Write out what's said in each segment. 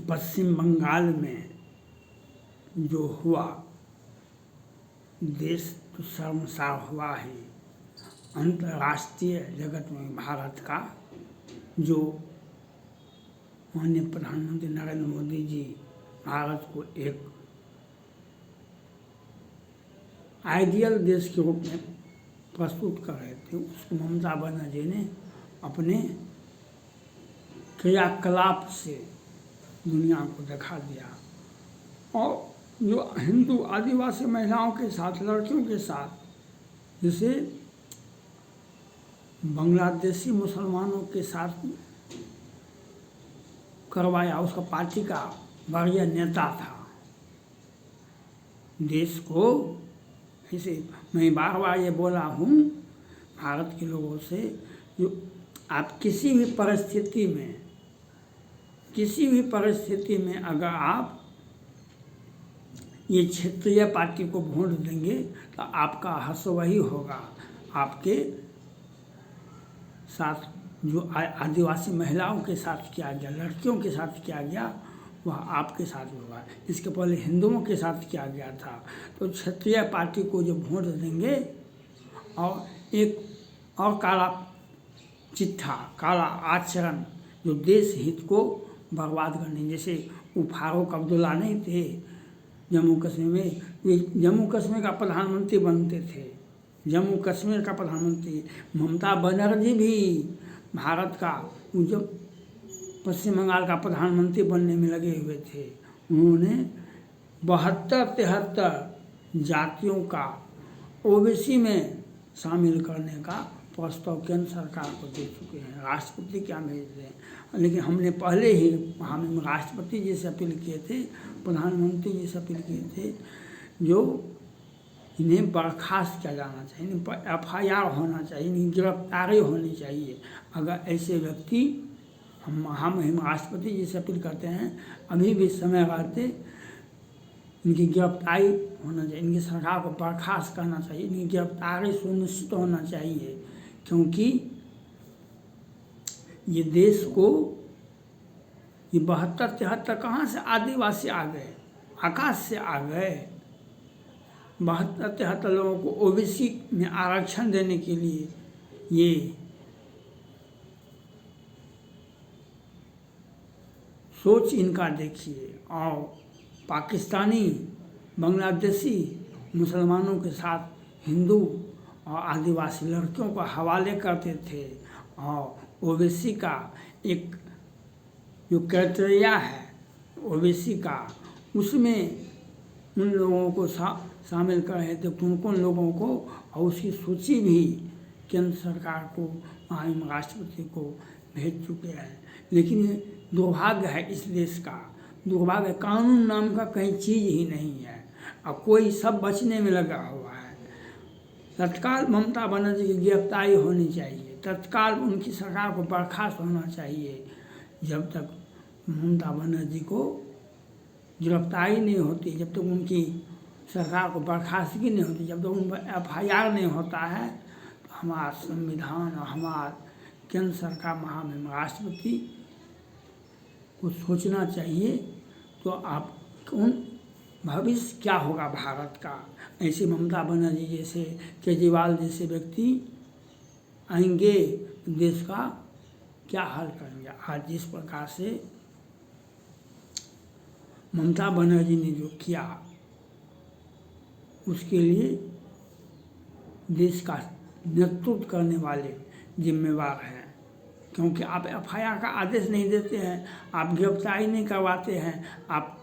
पश्चिम बंगाल में जो हुआ, देश तो शर्मसार हुआ ही। अंतर्राष्ट्रीय जगत में भारत का जो माननीय प्रधानमंत्री नरेंद्र मोदी जी भारत को एक आइडियल देश के रूप में प्रस्तुत कर रहे थे, उसको ममता बनर्जी ने अपने क्रियाकलाप से दुनिया को दिखा दिया। और जो हिंदू आदिवासी महिलाओं के साथ, लड़कियों के साथ, जैसे बांग्लादेशी मुसलमानों के साथ करवाया, उसका पार्टी का बढ़िया नेता था। देश को इसे मैं बार बार ये बोला हूँ भारत के लोगों से, जो आप किसी भी परिस्थिति में अगर आप ये क्षेत्रीय पार्टी को वोट देंगे तो आपका हश्र वही होगा। आपके साथ जो आदिवासी महिलाओं के साथ किया गया, लड़कियों के साथ किया गया, वह आपके साथ होगा। इसके पहले हिंदुओं के साथ किया गया था। तो क्षेत्रीय पार्टी को जो वोट देंगे और एक और काला चिट्ठा, काला आचरण जो देश हित को बर्बाद करने, जैसे वो फारूक अब्दुल्ला नहीं थे जम्मू कश्मीर में, वे जम्मू कश्मीर का प्रधानमंत्री बनते थे। जम्मू कश्मीर का प्रधानमंत्री ममता बनर्जी भी भारत का जब पश्चिम बंगाल का प्रधानमंत्री बनने में लगे हुए थे, उन्होंने 72-73 जातियों का ओबीसी में शामिल करने का प्रस्ताव केंद्र सरकार को दे चुके हैं। राष्ट्रपति क्या भेज दें, लेकिन हमने पहले ही हम राष्ट्रपति जी से अपील किए थे, प्रधानमंत्री जी से अपील किए थे, जो इन्हें बर्खास्त किया जाना चाहिए, इन पर FIR होना चाहिए, इनकी गिरफ्तारी होनी चाहिए। अगर ऐसे व्यक्ति, हम राष्ट्रपति जी से अपील करते हैं, अभी भी समय रहते इनकी गिरफ्तारी होना चाहिए, इनकी सरकार को बर्खास्त करना चाहिए, इनकी गिरफ्तारी सुनिश्चित होना चाहिए। क्योंकि ये देश को ये 72-73 कहाँ से आदिवासी आ गए, आकाश से आ गए। 72-73 लोगों को ओबीसी में आरक्षण देने के लिए ये सोच इनका देखिए। और पाकिस्तानी, बांग्लादेशी मुसलमानों के साथ हिंदू और आदिवासी लड़कियों को हवाले करते थे। और ओबीसी का एक जो क्राइटेरिया है ओबीसी का, उसमें उन लोगों को शामिल कर रहे थे, कौन कौन लोगों को, और उसकी सूची भी केंद्र सरकार को, माननीय राष्ट्रपति को भेज चुके हैं। लेकिन ये दुर्भाग्य है इस देश का, दुर्भाग्य, कानून नाम का कहीं चीज़ ही नहीं है। अब कोई सब बचने में लगा हुआ है। तत्काल ममता बनर्जी की गिरफ्तारी होनी चाहिए, तत्काल उनकी सरकार को बर्खास्त होना चाहिए। जब तक ममता बनर्जी को गिरफ्तारी नहीं होती, जब तक उनकी सरकार को बर्खास्तगी नहीं होती, जब तक उन पर FIR नहीं होता है, तो हमारा संविधान और हमारा केंद्र सरकार, महामहिम राष्ट्रपति को सोचना चाहिए। तो आप कौन भविष्य क्या होगा भारत का। ऐसे ममता बनर्जी जैसे, केजरीवाल जैसे व्यक्ति आएंगे, देश का क्या हाल करेंगे। आज जिस प्रकार से ममता बनर्जी ने जो किया, उसके लिए देश का नेतृत्व करने वाले जिम्मेवार हैं। क्योंकि आप FIR का आदेश नहीं देते हैं, आप गिरफ्तारी नहीं करवाते हैं, आप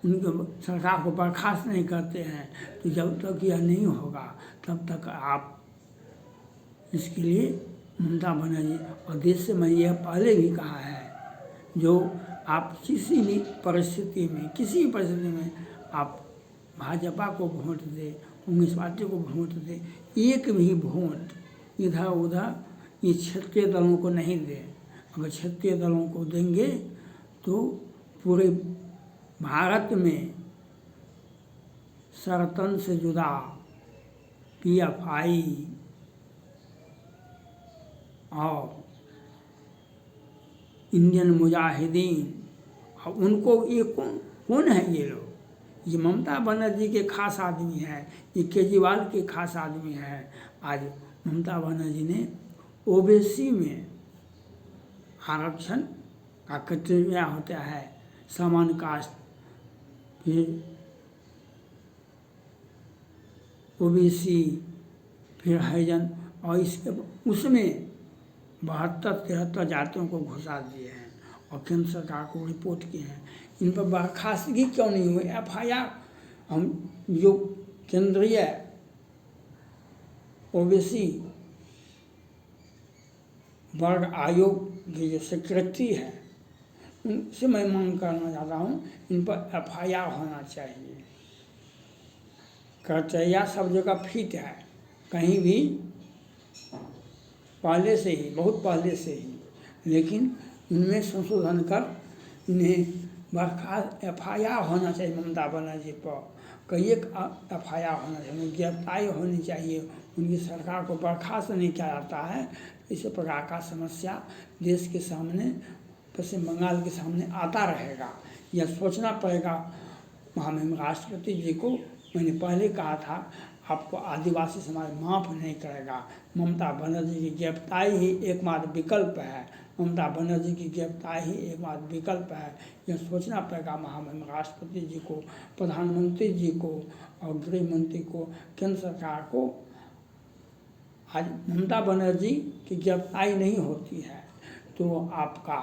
उनके सरकार को बर्खास्त नहीं करते हैं, तो जब तक यह नहीं होगा तब तक आप इसके लिए ममता बनर्जी, और देश से मैं यह पहले भी कहा है, जो आप किसी भी परिस्थिति में आप भाजपा को वोट दें, कांग्रेस पार्टी को वोट दें, एक भी वोट इधर उधर ये क्षेत्रीय दलों को नहीं दें। अगर क्षेत्रीय दलों को देंगे तो पूरे भारत में संगठन से जुड़ा PFI और इंडियन मुजाहिदीन। और उनको ये कौन है ये लोग? ये ममता बनर्जी के खास आदमी हैं, ये केजरीवाल के खास आदमी हैं। आज ममता बनर्जी ने ओबीसी में आरक्षण का क्राइटेरिया होता है समान कास्ट, फिर ओबीसी, फिर हरिजन, और इसके उसमें 72-73 जातियों को घुसा दिए हैं और केंद्र सरकार को रिपोर्ट किए हैं। इन पर बर्खास्तगी क्यों नहीं हुई? FIR हम जो केंद्रीय ओबीसी वर्ग आयोग की जो सेक्रेटरी है उनसे मैं मांग करना चाहता हूँ, इन पर FIR होना चाहिए। क्राइटेरिया सब जगह फिट है, कहीं भी पहले से ही, बहुत पहले से ही, लेकिन इनमें संशोधन कर इन्हें बर्खास्त FIR होना चाहिए ममता बनर्जी पर। कई एक FIR होना चाहिए, गिरफ्तारी होनी चाहिए, उनकी सरकार को बर्खास्त नहीं किया जाता है। इस प्रकार का समस्या देश के सामने, पश्चिम बंगाल के सामने आता रहेगा। यह सोचना पड़ेगा महामहिम राष्ट्रपति जी को। मैंने पहले कहा था आपको आदिवासी समाज माफ़ नहीं करेगा। ममता बनर्जी की गिरफ्तारी ही एकमात्र विकल्प है। ममता बनर्जी की गिरफ्तारी ही एकमात्र विकल्प है। यह सोचना पड़ेगा महामहिम राष्ट्रपति जी को, प्रधानमंत्री जी को और गृह मंत्री को, केंद्र सरकार को। आज ममता बनर्जी की गिरफ्तारी नहीं होती है तो आपका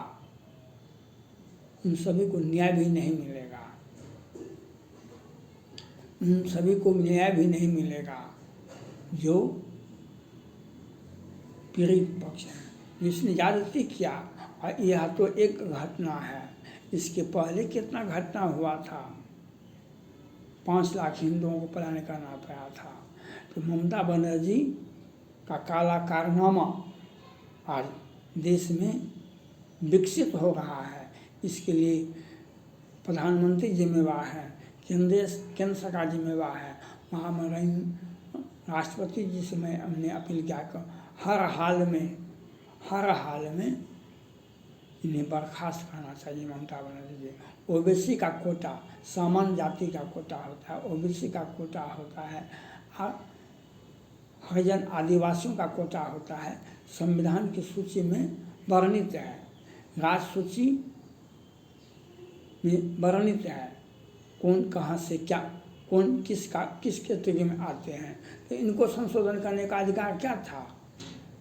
उन सभी को न्याय भी नहीं मिलेगा, उन सभी को न्याय भी नहीं मिलेगा जो पीड़ित पक्ष है, जिसने ज्यादती किया। और यह तो एक घटना है, इसके पहले कितना घटना हुआ था। 5 लाख हिंदुओं को पलायन करना पड़ा था। तो ममता बनर्जी का काला कारनामा आज देश में विकसित हो रहा है। इसके लिए प्रधानमंत्री जिम्मेवार है, केंद्र सरकार जिम्मेवार है। महामहिम राष्ट्रपति जी से हमने अपील किया कि हर हाल में इन्हें बर्खास्त करना चाहिए ममता बनर्जी जी। ओबीसी का कोटा सामान्य जाति का कोटा होता है, ओबीसी का कोटा होता है, हरिजन आदिवासियों का कोटा होता है, संविधान की सूची में वर्णित है, राज्य सूची में वर्णित है कौन कहाँ से क्या, कौन किस कैटेगरी में आते हैं। तो इनको संशोधन करने का अधिकार क्या था?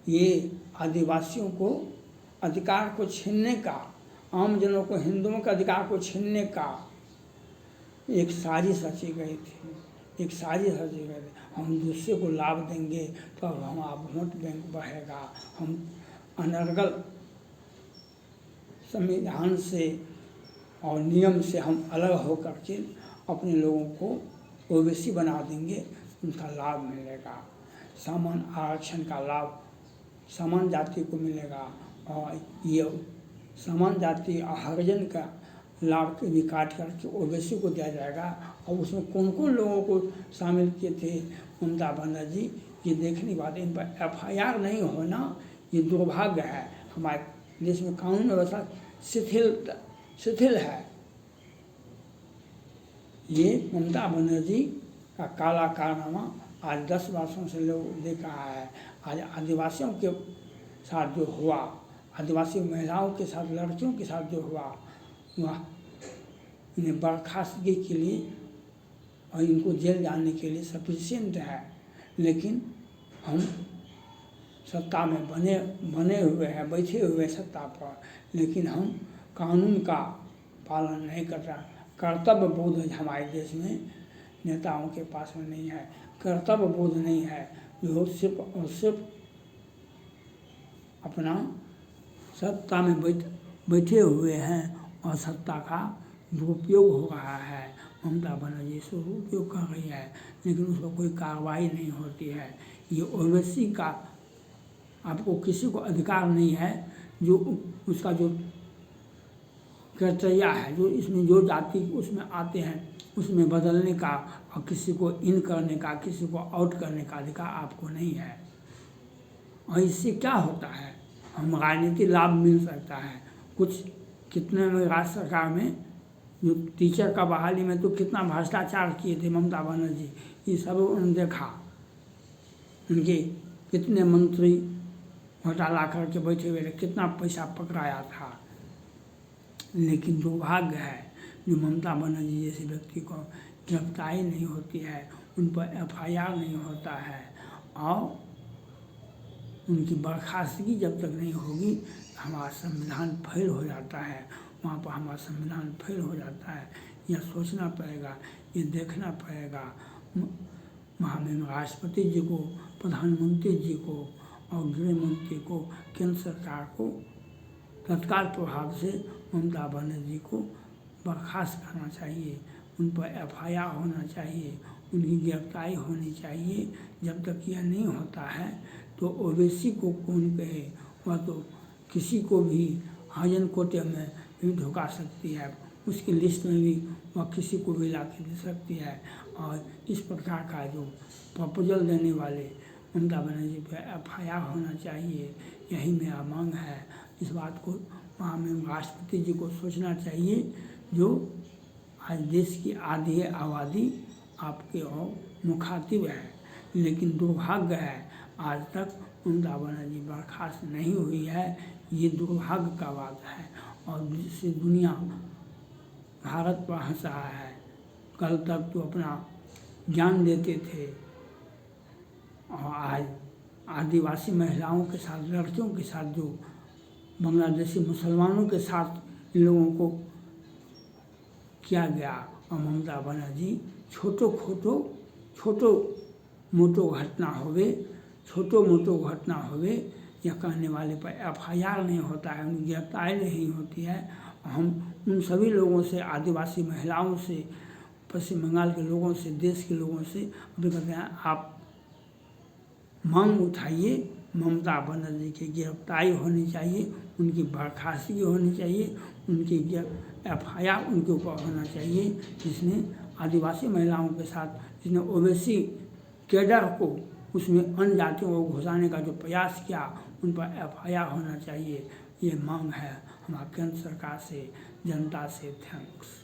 ये आदिवासियों को अधिकार को छीनने का, आम जनों को, हिंदुओं के अधिकार को छीनने का एक साजिश रची गई थी, एक साजिश रची गई थी। हम दूसरे को लाभ देंगे तो अब हमारा वोट बैंक बढ़ेगा, हम अनर्गल संविधान से और नियम से हम अलग होकर के अपने लोगों को ओबीसी बना देंगे, उनका लाभ मिलेगा। सामान्य आरक्षण का लाभ समान जाति को मिलेगा और ये समान जाति और हरिजन का लाभ भी काट करके ओबीसी को दिया जाएगा। और उसमें कौन कौन लोगों को शामिल किए थे ममता बनर्जी, ये देखने की बात है। इन पर FIR नहीं होना ये दुर्भाग्य है। हमारे देश में कानून व्यवस्था शिथिल है। ये ममता बनर्जी का काला कारनामा आज 10 वर्षों से लोग देख रहा है। आज आदिवासियों के साथ जो हुआ, आदिवासी महिलाओं के साथ, लड़कियों के साथ जो हुआ, वह इन्हें बर्खास्तगी के लिए और इनको जेल जाने के लिए सफिशिएंट है। लेकिन हम सत्ता में बने हुए हैं, बैठे हुए सत्ता पर, लेकिन हम कानून का पालन नहीं कर रहा। कर्तव्य बोध हमारे देश में नेताओं के पास में नहीं है, कर्तव्य बोध नहीं है। लोग सिर्फ और सिर्फ अपना सत्ता में बैठे हुए हैं और सत्ता का दुरुपयोग हो रहा है। ममता बनर्जी दुरुपयोग कर रही है, लेकिन उस पर कोई कार्रवाई नहीं होती है। ये ओबीसी का आपको किसी को अधिकार नहीं है, जो उसका जो क्राइटेरिया है, जो इसमें जो जाति उसमें आते हैं उसमें बदलने का और किसी को इन करने का, किसी को आउट करने का अधिकार आपको नहीं है। और इससे क्या होता है? हम राजनीतिक लाभ मिल सकता है, कुछ कितने में राज्य सरकार में जो टीचर का बहाली में तो कितना भ्रष्टाचार किए थे ममता बनर्जी, ये सब उन्होंने देखा। उनके कितने मंत्री घोटाला करके बैठे हुए थे, कितना पैसा पकड़ाया था। लेकिन दुर्भाग्य है जो ममता बनर्जी जैसे व्यक्ति को गिरफ्तारी नहीं होती है, उन पर FIR नहीं होता है और उनकी बर्खास्तगी जब तक नहीं होगी हमारा संविधान फेल हो जाता है। वहाँ पर हमारा संविधान फेल हो जाता है। यह सोचना पड़ेगा, ये देखना पड़ेगा। महामहिम राष्ट्रपति जी को, प्रधानमंत्री जी को और गृह मंत्री को, केंद्र सरकार को तत्काल प्रभाव से ममता बनर्जी को बर्खास्त करना चाहिए। उन पर FIR होना चाहिए, उनकी गिरफ्तारी होनी चाहिए। जब तक यह नहीं होता है तो ओवैसी को कौन कहे, वह तो किसी को भी हरिजन कोटे में भी ढुका सकती है, उसकी लिस्ट में भी वह किसी को भी ला के दे सकती है। और इस प्रकार का जो प्रपोजल देने वाले ममता बनर्जी पर FIR होना चाहिए, यही मेरा मांग है। इस बात को महामहिम राष्ट्रपति जी को सोचना चाहिए जो आज देश की आधी आबादी आपके और मुखातिब है। लेकिन दुर्भाग्य है आज तक ममता बनर्जी बर्खास्त नहीं हुई है, ये दुर्भाग्य का बात है। और जिससे दुनिया भारत पर हंस रहा है। कल तक तो अपना ज्ञान देते थे और आज आदिवासी महिलाओं के साथ, लड़कियों के साथ जो बांग्लादेशी मुसलमानों के साथ इन लोगों को किया गया। और ममता बनर्जी छोटो मोटो घटना होवे यह कहने वाले पर FIR नहीं होता है, उनकी गिरफ्तारी नहीं होती है। हम उन सभी लोगों से, आदिवासी महिलाओं से, पश्चिम बंगाल के लोगों से, देश के लोगों से अभी कहते हैं आप मांग उठाइए, ममता बनर्जी की गिरफ्तारी होनी चाहिए, उनकी बर्खास्तगी होनी चाहिए, उनकी FIR उनके ऊपर होना चाहिए। जिसने आदिवासी महिलाओं के साथ, जिसने ओवैसी कैडर को उसमें अन्य जातियों को घुसाने का जो प्रयास किया, उन पर FIR होना चाहिए। ये मांग है हमारा केंद्र सरकार से, जनता से। थैंक्स।